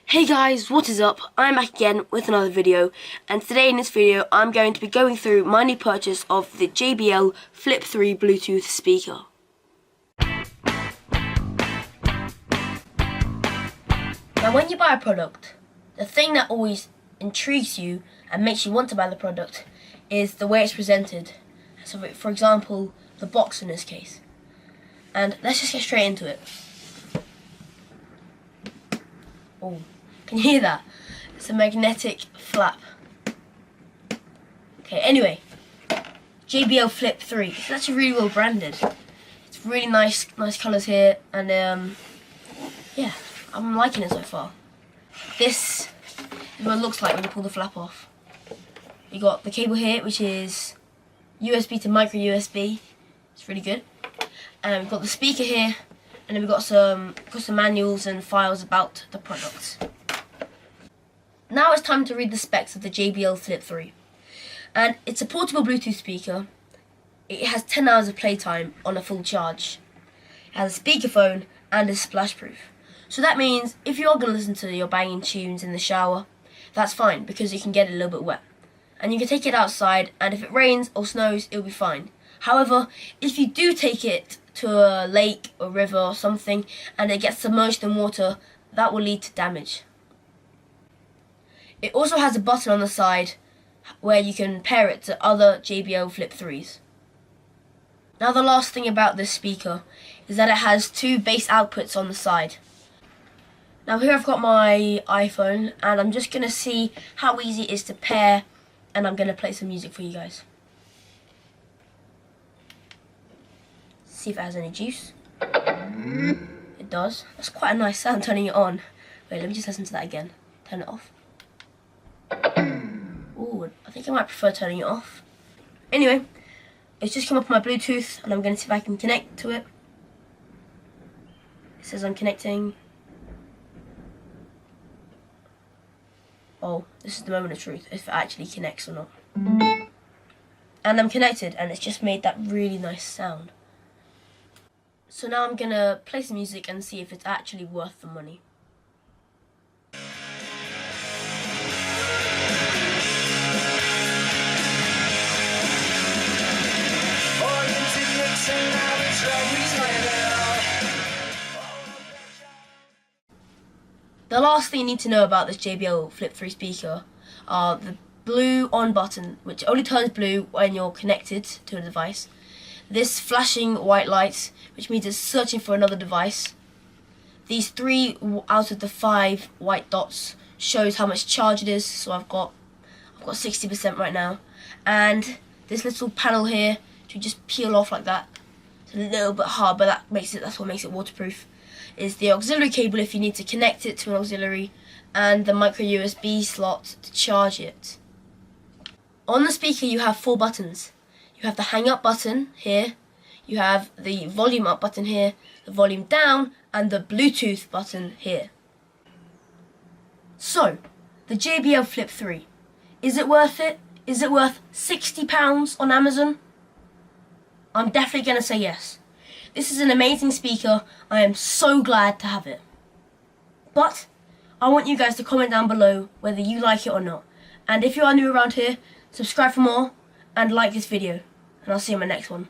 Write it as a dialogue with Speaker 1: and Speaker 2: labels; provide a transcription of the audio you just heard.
Speaker 1: Hey guys, what is up? I'm back again with another video, and today in this video I'm going to be going through my new purchase of the JBL Flip 3 Bluetooth speaker. Now when you buy a product, the thing that always intrigues you and makes you want to buy the product is the way it's presented. So for example, the box in this case. And let's just get straight into it. Oh, can you hear that? It's a magnetic flap. Okay, anyway, JBL Flip 3. It's actually really well branded. It's really nice colours here, and yeah, I'm liking it so far. This is what it looks like when you pull the flap off. You got the cable here, which is USB to micro USB. It's really good. And we've got the speaker here. And then we've got some manuals and files about the products. Now it's time to read the specs of the JBL Flip 3. And it's a portable Bluetooth speaker. It has 10 hours of playtime on a full charge. It has a speakerphone and is splash proof. So that means if you are going to listen to your banging tunes in the shower, that's fine because you can get it a little bit wet. And you can take it outside, and if it rains or snows, it'll be fine. However, if you do take it to a lake or river or something and it gets submerged in water, that will lead to damage. It also has a button on the side where you can pair it to other JBL Flip 3s. Now the last thing about this speaker is that it has two bass outputs on the side. Now here I've got my iPhone and I'm just going to see how easy it is to pair, and I'm going to play some music for you guys. See if it has any juice. It does. That's quite a nice sound turning it on. Wait, let me just listen to that again. Turn it off. Ooh, I think I might prefer turning it off. Anyway, it's just come up on my Bluetooth and I'm going to see if I can connect to it. It says I'm connecting. Oh, this is the moment of truth, if it actually connects or not. And I'm connected, and it's just made that really nice sound. So now I'm gonna play some music and see if it's actually worth the money. The last thing you need to know about this JBL Flip 3 speaker are the blue on button, which only turns blue when you're connected to a device. This flashing white light, which means it's searching for another device. These 3 out of the 5 white dots shows how much charge it is. So I've got 60% right now. And this little panel here to just peel off like that. It's a little bthat's what makes it waterproof. Is the auxiliary cable if you need to connect it to an auxiliary, and the micro USB slot to charge it. On the speaker you have 4 buttons. You have the hang up button here, you have the volume up button here, the volume down, and the Bluetooth button here. So, the JBL Flip 3, is it worth it? Is it worth £60 on Amazon? I'm definitely going to say yes. This is an amazing speaker. I am so glad to have it. But I want you guys to comment down below whether you like it or not. And if you are new around here, subscribe for more and like this video. And I'll see you in my next one.